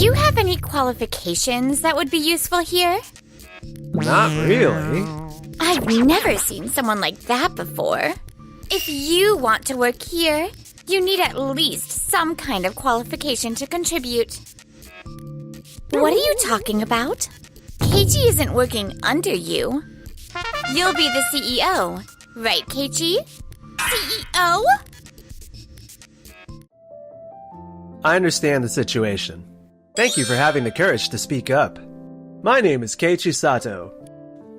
you have any qualifications that would be useful here? Not really. I've never seen someone like that before. If you want to work here, you need at least some kind of qualification to contribute. What are you talking about? Keiichi isn't working under you. You'll be the CEO, right, Keiichi? CEO? I understand the situation. Thank you for having the courage to speak up. My name is Keiichi Sato.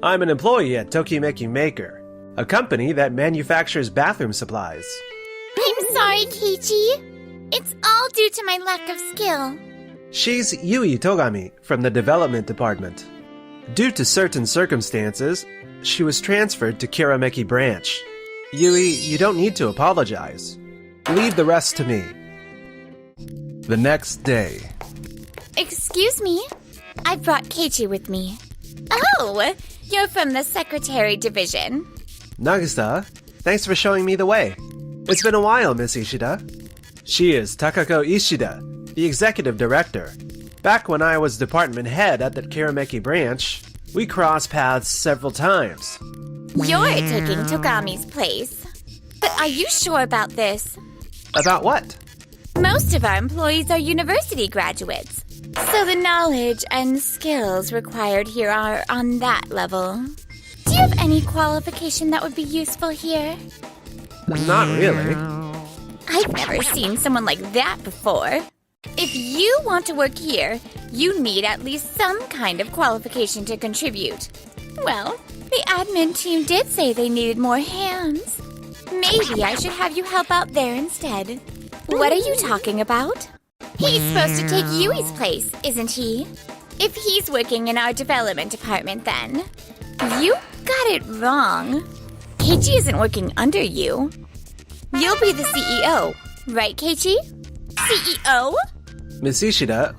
I'm an employee at Tokimeki Maker, a company that manufactures bathroom supplies. I'm sorry, Keiichi. It's all due to my lack of skill. She's Yui Togami from the development department. Due to certain circumstances, she was transferred to Kirameki branch. Yui, you don't need to apologize. Leave the rest to me. The next day. Excuse me? I brought Keiichi with me. Oh, you're from the secretary division. Nagisa, thanks for showing me the way. It's been a while, Miss Ishida. She is Takako Ishida, the executive director. Back when I was department head at the Kirameki branch, we crossed paths several times. You're taking Togami's place. But are you sure about this? About what? Most of our employees are university graduates, so the knowledge and skills required here are on that level. Do you have any qualification that would be useful here? Not really. I've never seen someone like that before. If you want to work here, you need at least some kind of qualification to contribute. Well, the admin team did say they needed more hands. Maybe I should have you help out there instead. What are you talking about? He's supposed to take Yui's place, isn't he? If he's working in our development department, then. You got it wrong. Keiichi isn't working under you. You'll be the CEO, right, Keiichi? CEO? Miss Ishida,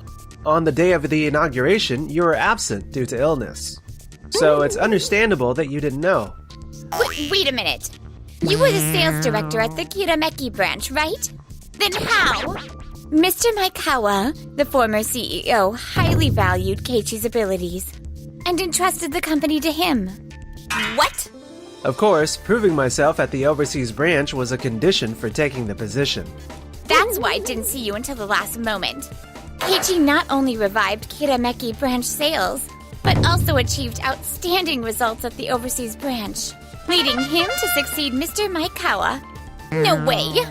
on the day of the inauguration, you were absent due to illness. So it's understandable that you didn't know. Wait a minute. You were the sales director at the Kirameki branch, right? Then how? Mr. Maikawa, the former CEO, highly valued Keiichi's abilities and entrusted the company to him. What? Of course, proving myself at the overseas branch was a condition for taking the position. That's why I didn't see you until the last moment. Keiichi not only revived Kirameki branch sales, but also achieved outstanding results at the overseas branch, leading him to succeed Mr. Maikawa. No way!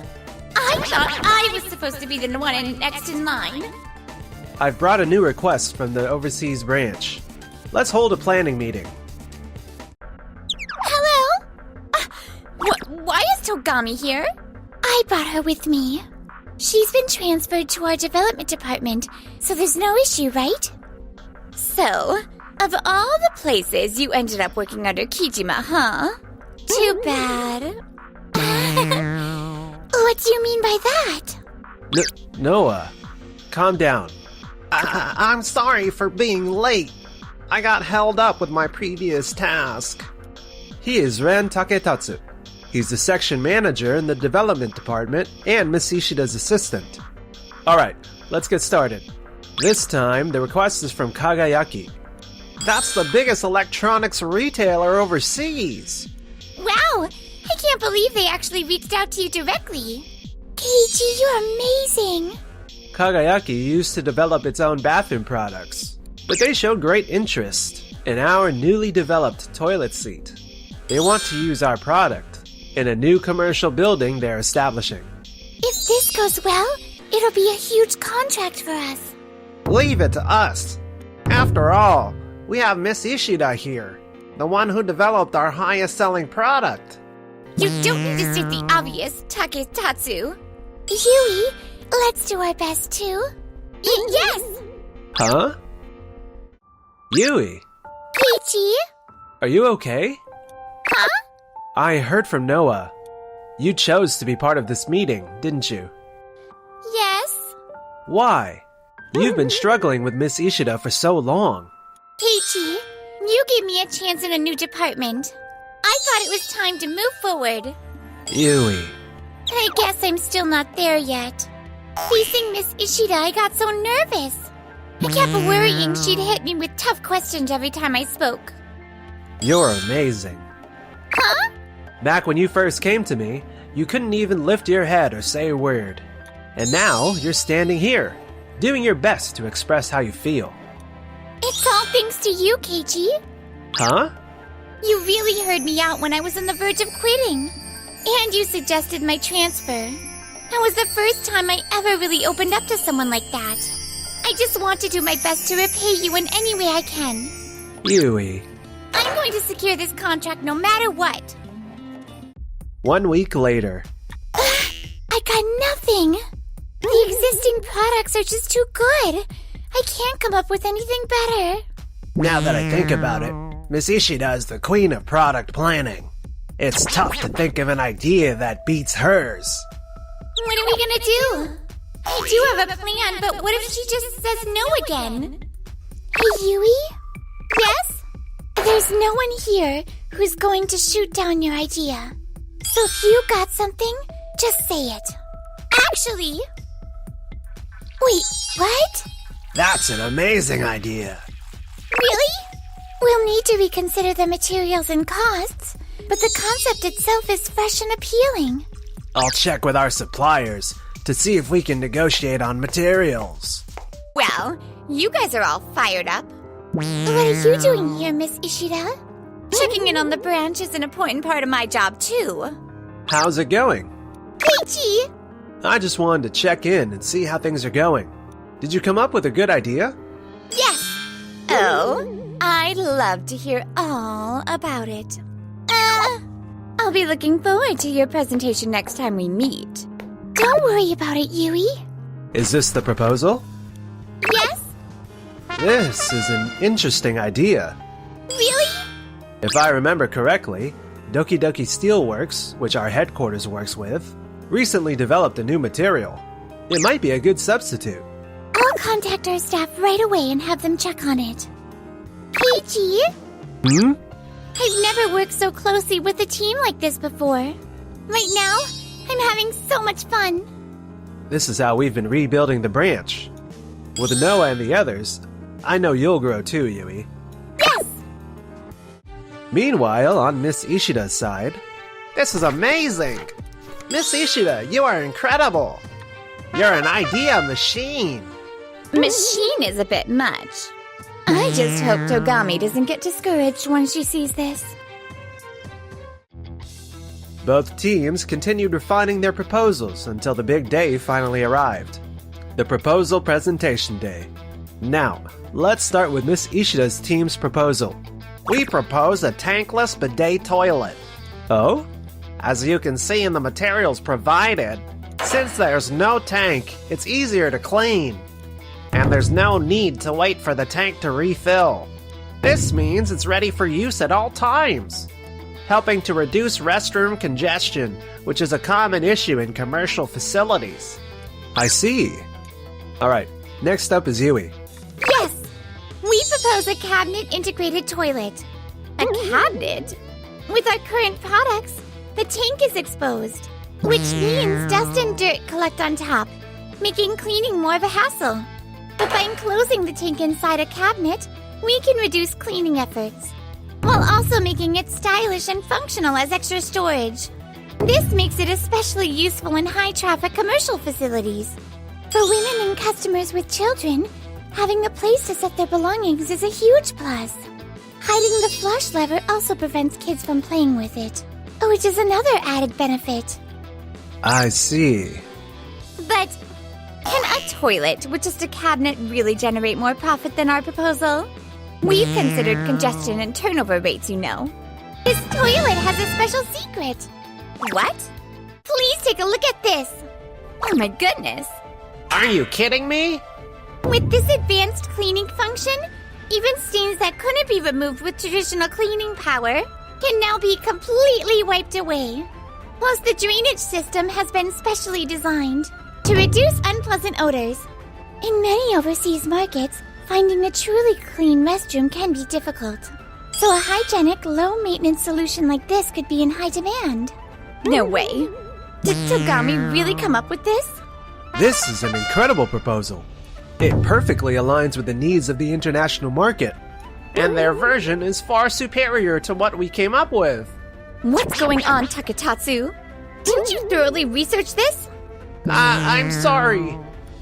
I thought I was supposed to be the one next in line. I've brought a new request from the overseas branch. Let's hold a planning meeting. Hello? Why is Togami here? I brought her with me. She's been transferred to our development department, so there's no issue, right? So, of all the places you ended up working under Kijima, huh? Too bad. What do you mean by that? Noah, calm down. I'm sorry for being late. I got held up with my previous task. He is Ren Taketatsu. He's the section manager in the development department and Miss Ishida's assistant. Alright, let's get started. This time, the request is from Kagayaki. That's the biggest electronics retailer overseas. Wow! I can't believe they actually reached out to you directly. Keiichi, you're amazing! Kagayaki used to develop its own bathroom products, but they showed great interest in our newly developed toilet seat. They want to use our product in a new commercial building they're establishing. If this goes well, it'll be a huge contract for us. Leave it to us. After all, we have Miss Ishida here, the one who developed our highest-selling product. You don't need to state the obvious, Taketatsu. Yui, let's do our best too. Yes! Huh? Yui, Keiichi? are you okay? Huh? I heard from Noah. You chose to be part of this meeting, didn't you? Yes? Why? You've been struggling with Miss Ishida for so long. Keiichi, you gave me a chance in a new department. I thought it was time to move forward. Yui. I guess I'm still not there yet. Facing Miss Ishida, I got so nervous. I kept worrying she'd hit me with tough questions every time I spoke. You're amazing. Huh? Back when you first came to me, you couldn't even lift your head or say a word. And now you're standing here, doing your best to express how you feel. It's all thanks to you, Keiichi. Huh? You really heard me out when I was on the verge of quitting. And you suggested my transfer. That was the first time I ever really opened up to someone like that. I just want to do my best to repay you in any way I can. Yui. I'm going to secure this contract no matter what. 1 week later. I got nothing. The existing products are just too good. I can't come up with anything better. Now that I think about it, Miss Ishida is the queen of product planning. It's tough to think of an idea that beats hers. What are we gonna do? I do have a plan, but what if she just says no again? Hey, Yui? Yes? There's no one here who's going to shoot down your idea. So if you got something, just say it. Actually... Wait, what? That's an amazing idea. Really? We'll need to reconsider the materials and costs, but the concept itself is fresh and appealing. I'll check with our suppliers to see if we can negotiate on materials. Well, you guys are all fired up. What are you doing here, Miss Ishida? Checking in on the branch is an important part of my job, too. How's it going? Keiichi! I just wanted to check in and see how things are going. Did you come up with a good idea? Yes! Oh, I'd love to hear all about it. I'll be looking forward to your presentation next time we meet. Don't worry about it, Yui. Is this the proposal? Yes? This is an interesting idea. Really? If I remember correctly, Doki Doki Steelworks, which our headquarters works with, recently developed a new material. It might be a good substitute. I'll contact our staff right away and have them check on it. Keiichi? Hmm? I've never worked so closely with a team like this before. Right now, I'm having so much fun. This is how we've been rebuilding the branch. With Noah and the others, I know you'll grow too, Yui. Yes! Meanwhile, on Miss Ishida's side... This is amazing! Miss Ishida, you are incredible! You're an idea machine! Machine is a bit much. I just hope Togami doesn't get discouraged when she sees this. Both teams continued refining their proposals until the big day finally arrived. The proposal presentation day. Now, let's start with Miss Ishida's team's proposal. We propose a tankless bidet toilet. Oh? As you can see in the materials provided, since there's no tank, it's easier to clean. And there's no need to wait for the tank to refill. This means it's ready for use at all times, helping to reduce restroom congestion, which is a common issue in commercial facilities. I see. Alright, next up is Yui. Yes! We propose a cabinet-integrated toilet. A cabinet? With our current products, the tank is exposed, which means dust and dirt collect on top, making cleaning more of a hassle. But by enclosing the tank inside a cabinet, we can reduce cleaning efforts, while also making it stylish and functional as extra storage. This makes it especially useful in high-traffic commercial facilities. For women and customers with children, having a place to set their belongings is a huge plus. Hiding the flush lever also prevents kids from playing with it, which is another added benefit. I see. But can a toilet with just a cabinet really generate more profit than our proposal? We've considered congestion and turnover rates, you know. This toilet has a special secret. What? Please take a look at this. Oh my goodness. Are you kidding me? With this advanced cleaning function, even stains that couldn't be removed with traditional cleaning power can now be completely wiped away. Plus, the drainage system has been specially designed to reduce unpleasant odors. In many overseas markets, finding a truly clean restroom can be difficult. So a hygienic, low-maintenance solution like this could be in high demand. No way. Did Togami really come up with this? This is an incredible proposal. It perfectly aligns with the needs of the international market. And their version is far superior to what we came up with. What's going on, Taketatsu? Didn't you thoroughly research this? I'm sorry.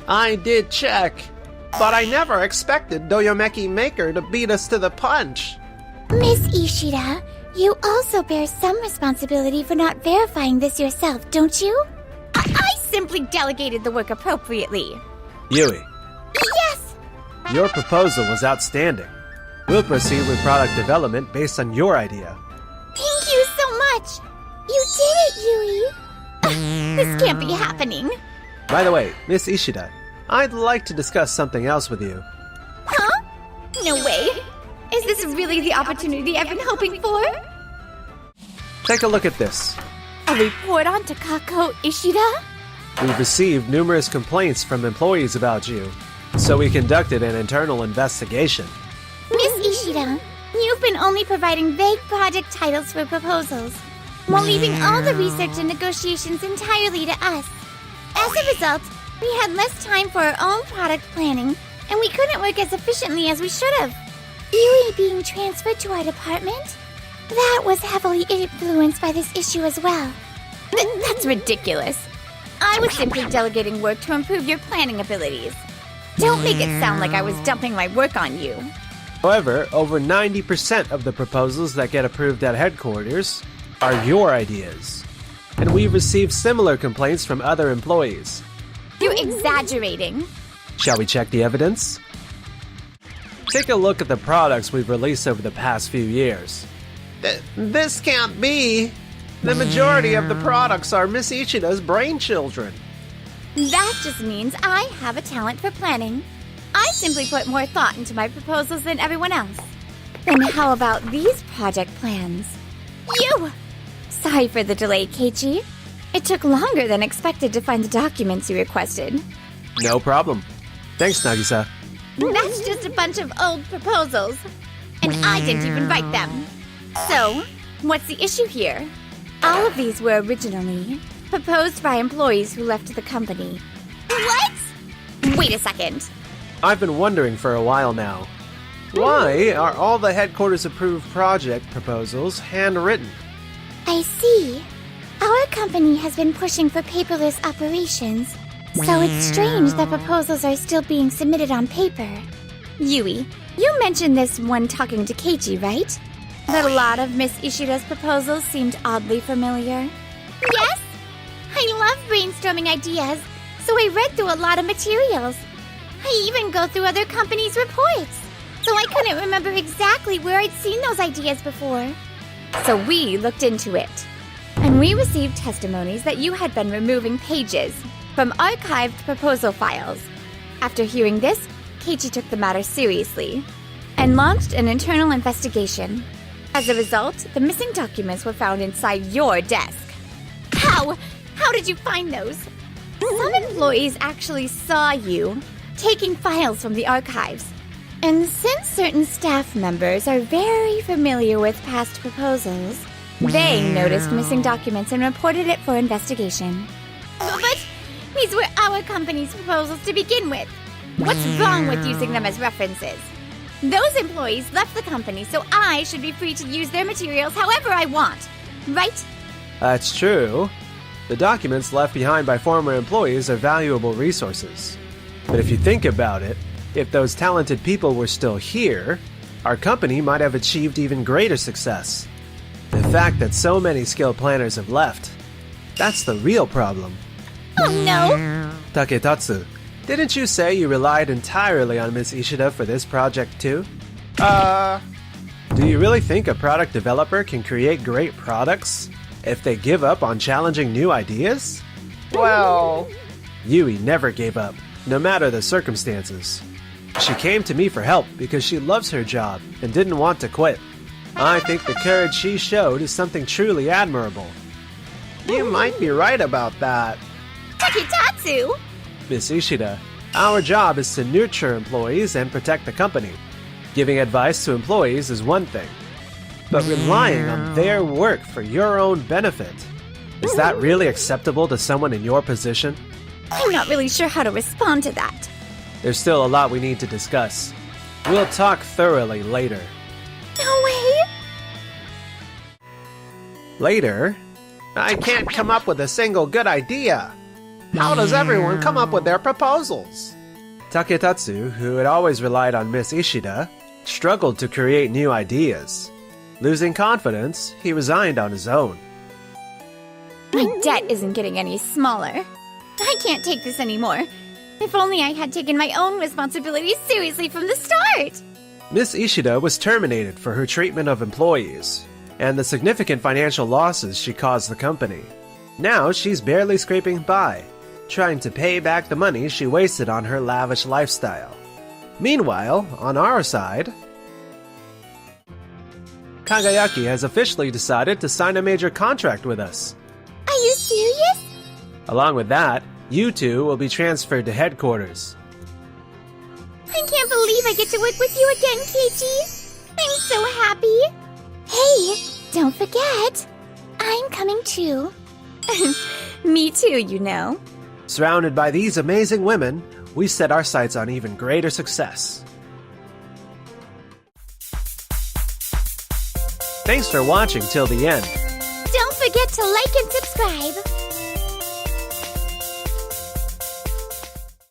I did check. But I never expected Doyomeki Maker to beat us to the punch. Miss Ishida, you also bear some responsibility for not verifying this yourself, don't you? I simply delegated the work appropriately. Yui, Yes! your proposal was outstanding. We'll proceed with product development based on your idea. Thank you so much! You did it, Yui! This can't be happening. By the way, Miss Ishida, I'd like to discuss something else with you. Huh? No way. Is this really the opportunity I've been hoping for? Take a look at this. A report on Takako Ishida? We've received numerous complaints from employees about you, so we conducted an internal investigation. Miss Ishida, you've been only providing vague project titles for proposals, while leaving all the research and negotiations entirely to us. As a result, we had less time for our own product planning, and we couldn't work as efficiently as we should have. Yui being transferred to our department? That was heavily influenced by this issue as well. That's ridiculous. I was simply delegating work to improve your planning abilities. Don't make it sound like I was dumping my work on you. However, over 90% of the proposals that get approved at headquarters are your ideas. And we've received similar complaints from other employees. You're exaggerating. Shall we check the evidence? Take a look at the products we've released over the past few years. This can't be! The majority of the products are Miss Ichida's brainchildren. That just means I have a talent for planning. I simply put more thought into my proposals than everyone else. Then how about these project plans? You! Sorry for the delay, Keiichi. It took longer than expected to find the documents you requested. No problem. Thanks, Nagisa. That's just a bunch of old proposals. And I didn't even write them. So, what's the issue here? All of these were originally proposed by employees who left the company. What? Wait a second. I've been wondering for a while now. Why are all the headquarters-approved project proposals handwritten? I see. Our company has been pushing for paperless operations, so it's strange that proposals are still being submitted on paper. Yui, you mentioned this when talking to Keiichi, right? That a lot of Miss Ishida's proposals seemed oddly familiar. Yes! I love brainstorming ideas, so I read through a lot of materials. I even go through other companies' reports, so I couldn't remember exactly where I'd seen those ideas before. So we looked into it, and we received testimonies that you had been removing pages from archived proposal files. After hearing this, Keiichi took the matter seriously and launched an internal investigation. As a result, the missing documents were found inside your desk. How? How did you find those? Some employees actually saw you taking files from the archives. And since certain staff members are very familiar with past proposals, they noticed missing documents and reported it for investigation. But these were our company's proposals to begin with. What's wrong with using them as references? Those employees left the company, so I should be free to use their materials however I want, right? That's true. The documents left behind by former employees are valuable resources. But if you think about it, if those talented people were still here, our company might have achieved even greater success. The fact that so many skilled planners have left, that's the real problem. Oh no! Taketatsu, didn't you say you relied entirely on Miss Ishida for this project too? Do you really think a product developer can create great products if they give up on challenging new ideas? Well, Yui never gave up, no matter the circumstances. She came to me for help because she loves her job and didn't want to quit. I think the courage she showed is something truly admirable. You might be right about that. Taketatsu! Miss Ishida, our job is to nurture employees and protect the company. Giving advice to employees is one thing, but relying on their work for your own benefit, is that really acceptable to someone in your position? I'm not really sure how to respond to that. There's still a lot we need to discuss. We'll talk thoroughly later. No way! Later? I can't come up with a single good idea. How does everyone come up with their proposals? Taketatsu, who had always relied on Miss Ishida, struggled to create new ideas. Losing confidence, he resigned on his own. My debt isn't getting any smaller. I can't take this anymore. If only I had taken my own responsibilities seriously from the start! Miss Ishida was terminated for her treatment of employees, and the significant financial losses she caused the company. Now she's barely scraping by, trying to pay back the money she wasted on her lavish lifestyle. Meanwhile, on our side, Kagayaki has officially decided to sign a major contract with us. Are you serious? Along with that, you two will be transferred to headquarters. I can't believe I get to work with you again, Keiichi. I'm so happy. Hey, don't forget, I'm coming too. Me too, you know. Surrounded by these amazing women, we set our sights on even greater success. Thanks for watching till the end. Don't forget to like and subscribe.